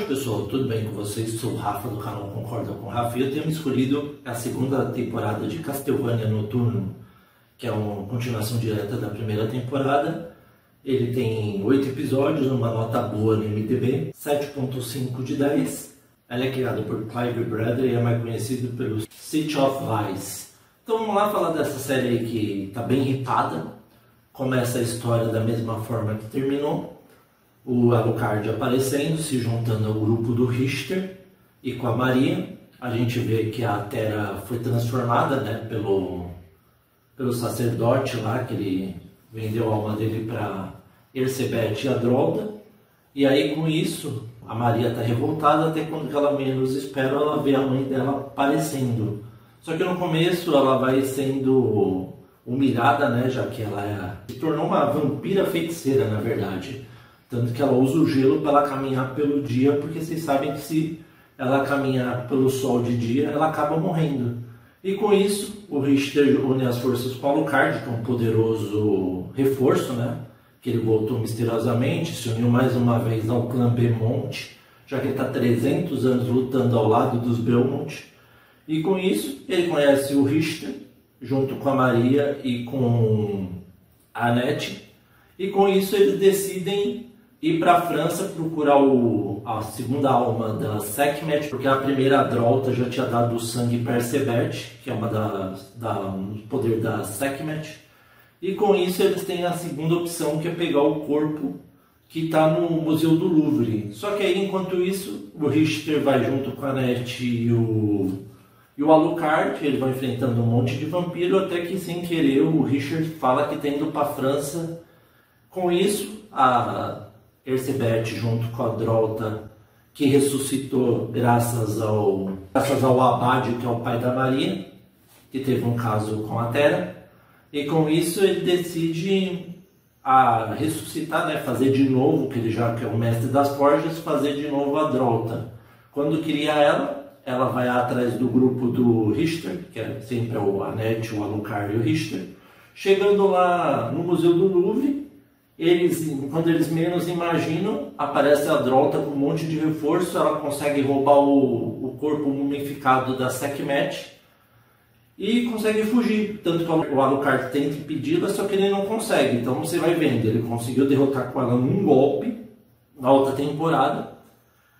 pessoal, tudo bem com vocês? Sou o Rafa do canal Concorda com o Rafa e eu tenho escolhido a segunda temporada de Castlevania Noturno, que é uma continuação direta da primeira temporada. Ele tem 8 episódios, uma nota boa no MDB, 7.5 de 10. Ela é criada por Clive Bradley e é mais conhecido pelo City of Lies. Então vamos lá falar dessa série aí que está bem hipada. Começa a história da mesma forma que terminou. O Alucard aparecendo, se juntando ao grupo do Richter e com a Maria. A gente vê que a Terra foi transformada, né, pelo sacerdote lá, que ele vendeu a alma dele para Erzsébet e a Drolda. E aí com isso, a Maria está revoltada, até quando ela menos espera, ela vê a mãe dela aparecendo. Só que no começo ela vai sendo humilhada, né, já que ela se tornou uma vampira feiticeira, na verdade. Tanto que ela usa o gelo para ela caminhar pelo dia, porque vocês sabem que se ela caminhar pelo sol de dia, ela acaba morrendo. E com isso, o Richter une as forças com o Alucard, que é um poderoso reforço, né? Que ele voltou misteriosamente, se uniu mais uma vez ao clã Belmont, já que ele está 300 anos lutando ao lado dos Belmont. E com isso, ele conhece o Richter, junto com a Maria e com a Annette. E com isso, eles decidem ir para a França procurar a segunda alma da Sekhmet, porque a primeira Drolta já tinha dado o sangue para Erzsébet, que é um poder da Sekhmet. E com isso eles têm a segunda opção, que é pegar o corpo que está no Museu do Louvre. Só que aí, enquanto isso, o Richter vai junto com a Annette e o Alucard, eles vão enfrentando um monte de vampiro, até que sem querer o Richter fala que está indo para a França. Com isso, a Erzsébet junto com a Drolta, que ressuscitou graças ao Abade, que é o pai da Maria, que teve um caso com a Terra. E com isso ele decide ressuscitar, né, fazer de novo, que ele já que é o mestre das forjas, fazer de novo a Drolta. Quando cria ela vai atrás do grupo do Richter, que é sempre a Annette, o Alucard e o Richter. Chegando lá no Museu do Louvre, quando eles menos imaginam, aparece a Drolta com um monte de reforço. Ela consegue roubar o corpo mumificado da Sekhmet e consegue fugir. Tanto que o Alucard tenta impedi-la, só que ele não consegue. Então você vai vendo, ele conseguiu derrotar com ela num golpe, na outra temporada.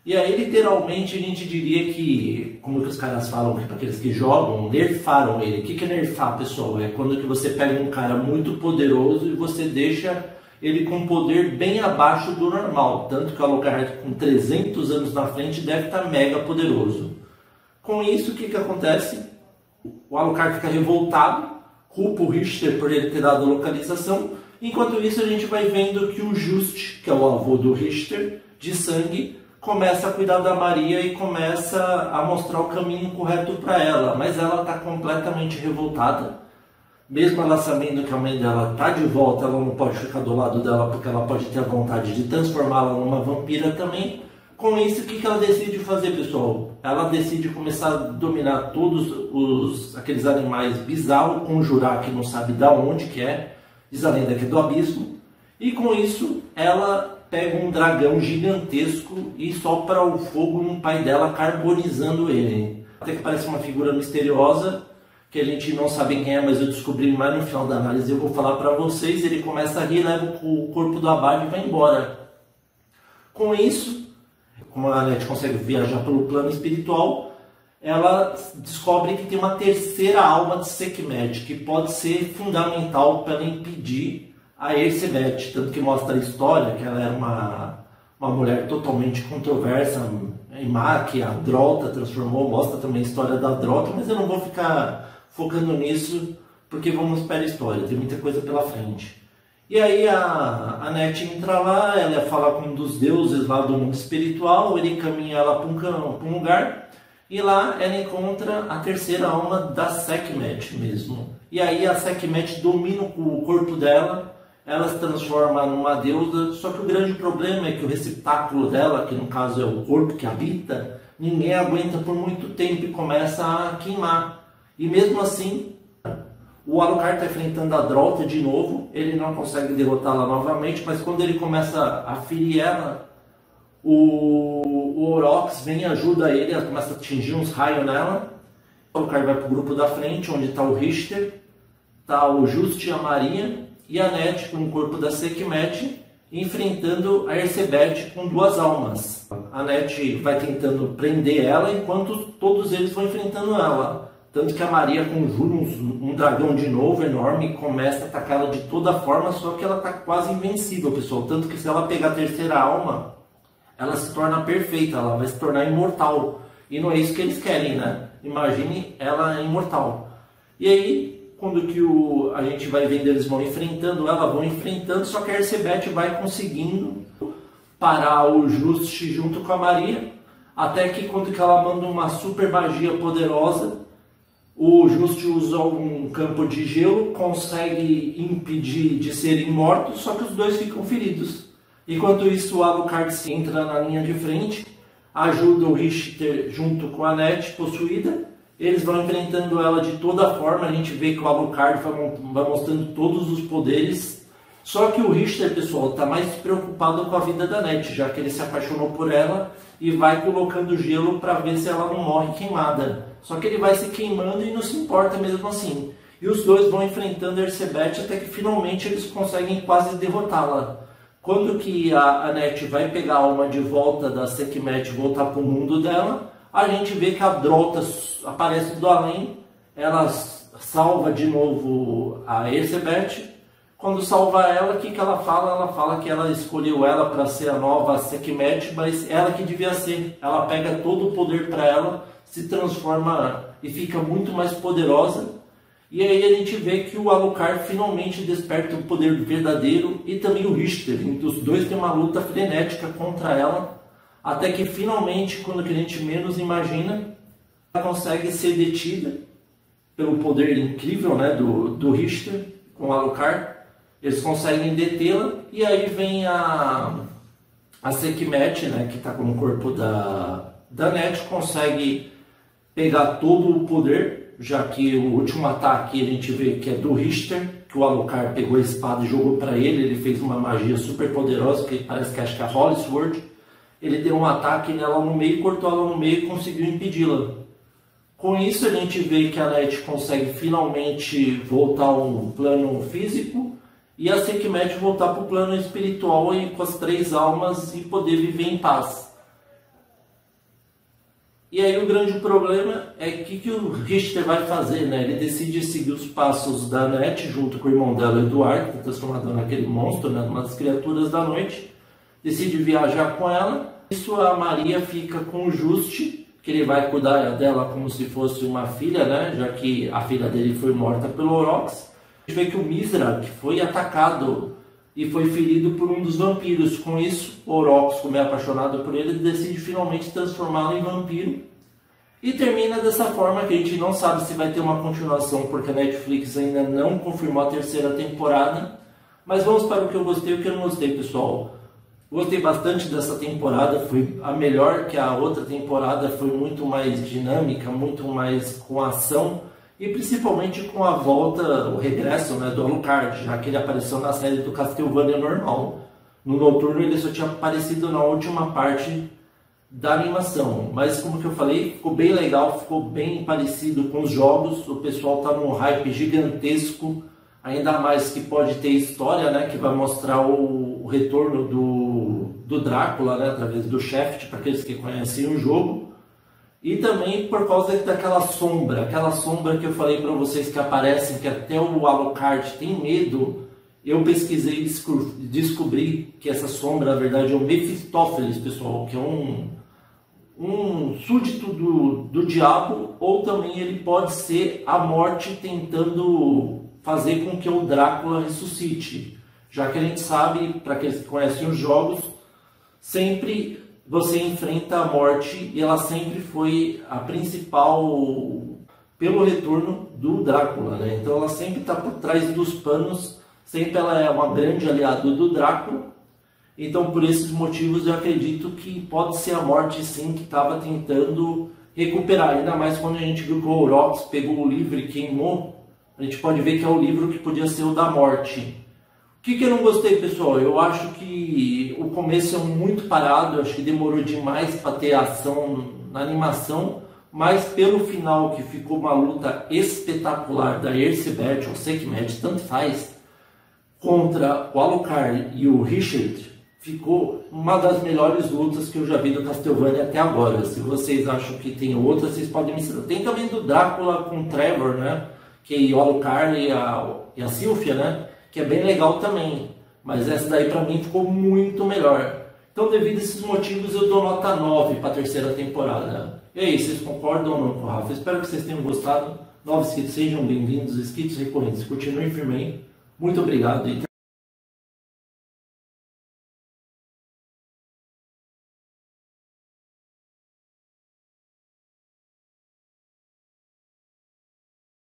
E aí literalmente a gente diria que, como que os caras falam, para aqueles que jogam, nerfaram ele. O que é nerfar, pessoal? É quando que você pega um cara muito poderoso e você deixa ele com poder bem abaixo do normal. Tanto que o Alucard, com 300 anos na frente, deve estar mega poderoso. Com isso, o que acontece? O Alucard fica revoltado, culpa o Richter por ele ter dado a localização. Enquanto isso, a gente vai vendo que o Just, que é o avô do Richter, de sangue, começa a cuidar da Maria e começa a mostrar o caminho correto para ela. Mas ela está completamente revoltada. Mesmo ela sabendo que a mãe dela está de volta, ela não pode ficar do lado dela, porque ela pode ter a vontade de transformá-la numa vampira também. Com isso, o que ela decide fazer, pessoal? Ela decide começar a dominar todos aqueles animais bizarros, conjurar que não sabe de onde que é, diz a lenda que é do abismo. E com isso, ela pega um dragão gigantesco e sopra o fogo no pai dela, carbonizando ele. Até que parece uma figura misteriosa, que a gente não sabe quem é, mas eu descobri mais no final da análise, eu vou falar para vocês. Ele começa a rir, leva o corpo do Abade e vai embora. Com isso, como a Annette consegue viajar pelo plano espiritual, ela descobre que tem uma terceira alma de Sekhmet, que pode ser fundamental para impedir a Erzsébet. Tanto que mostra a história, que ela era uma mulher totalmente controversa, em má, que a Drolta transformou. Mostra também a história da Drolta, mas eu não vou ficar focando nisso, porque vamos para a história, tem muita coisa pela frente. E aí a Annette entra lá, ela fala com um dos deuses lá do mundo espiritual, ele encaminha ela para um lugar, e lá ela encontra a terceira alma da Sekhmet mesmo. E aí a Sekhmet domina o corpo dela, ela se transforma numa deusa, só que o grande problema é que o receptáculo dela, que no caso é o corpo que habita, ninguém aguenta por muito tempo e começa a queimar. E mesmo assim, o Alucard está enfrentando a Drolta de novo, ele não consegue derrotá-la novamente, mas quando ele começa a ferir ela, o Aurochs vem e ajuda ele, ela começa a atingir uns raios nela. O Alucard vai para o grupo da frente, onde está o Richter, está o Just e a Maria, e a Annette com o corpo da Sekhmet, enfrentando a Erzsebet com duas almas. A Annette vai tentando prender ela, enquanto todos eles vão enfrentando ela. Tanto que a Maria conjura um dragão de novo, enorme, e começa a atacar ela de toda forma, só que ela está quase invencível, pessoal. Tanto que se ela pegar a terceira alma, ela se torna perfeita, ela vai se tornar imortal. E não é isso que eles querem, né? Imagine ela imortal. E aí, quando que a gente vai vendo, eles vão enfrentando ela, só que a Erzsebet vai conseguindo parar o Just junto com a Maria, até que quando que ela manda uma super magia poderosa, o Just usa um campo de gelo, consegue impedir de serem mortos, só que os dois ficam feridos. Enquanto isso, o Alucard entra na linha de frente, ajuda o Richter junto com a Annette possuída. Eles vão enfrentando ela de toda forma. A gente vê que o Alucard vai mostrando todos os poderes. Só que o Richter, pessoal, está mais preocupado com a vida da Annette, já que ele se apaixonou por ela e vai colocando gelo para ver se ela não morre queimada. Só que ele vai se queimando e não se importa mesmo assim. E os dois vão enfrentando a Erzsebet até que finalmente eles conseguem quase derrotá-la. Quando que a Annette vai pegar a alma de volta da Sekhmet e voltar para o mundo dela, a gente vê que a Drota aparece do além, ela salva de novo a Erzsebet. Quando salva ela, o que ela fala? Ela fala que ela escolheu ela para ser a nova Sekhmet, mas ela que devia ser. Ela pega todo o poder para ela, se transforma e fica muito mais poderosa. E aí a gente vê que o Alucard finalmente desperta o poder verdadeiro, e também o Richter. Os dois têm uma luta frenética contra ela, até que finalmente, quando a gente menos imagina, ela consegue ser detida pelo poder incrível, né, do Richter com o Alucard. Eles conseguem detê-la, e aí vem a Sekhmet, né, que está com o corpo da Annette, consegue pegar todo o poder, já que o último ataque a gente vê que é do Richter, que o Alucard pegou a espada e jogou para ele. Ele fez uma magia super poderosa, que parece que acho que é a Holy Sword. Ele deu um ataque nela no meio, cortou ela no meio e conseguiu impedi-la. Com isso a gente vê que a Annette consegue finalmente voltar ao plano físico, e a Sekhmet voltar para o plano espiritual e com as três almas e poder viver em paz. E aí o grande problema é que o Richter vai fazer, né? Ele decide seguir os passos da Annette junto com o irmão dela, Eduardo, que é transformado naquele monstro, né? Uma das criaturas da noite. Decide viajar com ela. Isso a Maria fica com o Just, que ele vai cuidar dela como se fosse uma filha, né? Já que a filha dele foi morta pelo Aurochs. A gente vê que o Mizra, que foi atacado e foi ferido por um dos vampiros. Com isso, o Aurochs, como é apaixonado por ele, decide finalmente transformá-lo em vampiro. E termina dessa forma, que a gente não sabe se vai ter uma continuação, porque a Netflix ainda não confirmou a terceira temporada. Mas vamos para o que eu gostei e o que eu não gostei, pessoal. Gostei bastante dessa temporada, foi a melhor que a outra temporada, foi muito mais dinâmica, muito mais com ação. E principalmente com a volta, o regresso, né, do Alucard, já que ele apareceu na série do Castlevania normal. No Noturno ele só tinha aparecido na última parte da animação. Mas como que eu falei, ficou bem legal, ficou bem parecido com os jogos. O pessoal está num hype gigantesco, ainda mais que pode ter história, né, que vai mostrar o retorno do Drácula, né, através do Shaft, para aqueles que conhecem o jogo. E também por causa daquela sombra, que eu falei para vocês que aparecem, que até o Alucard tem medo. Eu pesquisei e descobri que essa sombra, na verdade, é o Mephistófeles, pessoal, que é um súdito do diabo, ou também ele pode ser a morte tentando fazer com que o Drácula ressuscite. Já que a gente sabe, para aqueles que conhecem os jogos, sempre você enfrenta a morte, e ela sempre foi a principal pelo retorno do Drácula, né? Então ela sempre está por trás dos panos, sempre ela é uma grande aliada do Drácula. Então por esses motivos eu acredito que pode ser a morte sim que estava tentando recuperar, ainda mais quando a gente viu que o Aurochs pegou o livro e queimou. A gente pode ver que é o livro que podia ser o da morte. que eu não gostei, pessoal? Eu acho que o começo é muito parado, eu acho que demorou demais para ter ação na animação, mas pelo final, que ficou uma luta espetacular da Ercebet ou Sekhmet, tanto faz, contra o Alucard e o Richard, ficou uma das melhores lutas que eu já vi do Castlevania até agora. Se vocês acham que tem outras, vocês podem me ensinar. Tem também do Drácula com o Trevor, né? Que é o Alucard e a Sylvia, né? Que é bem legal também. Mas essa daí pra mim ficou muito melhor. Então, devido a esses motivos, eu dou nota 9 para a terceira temporada. E aí, vocês concordam ou não com o Rafa? Espero que vocês tenham gostado. Novos inscritos, sejam bem-vindos. Inscritos recorrentes, continuem firme aí. Muito obrigado.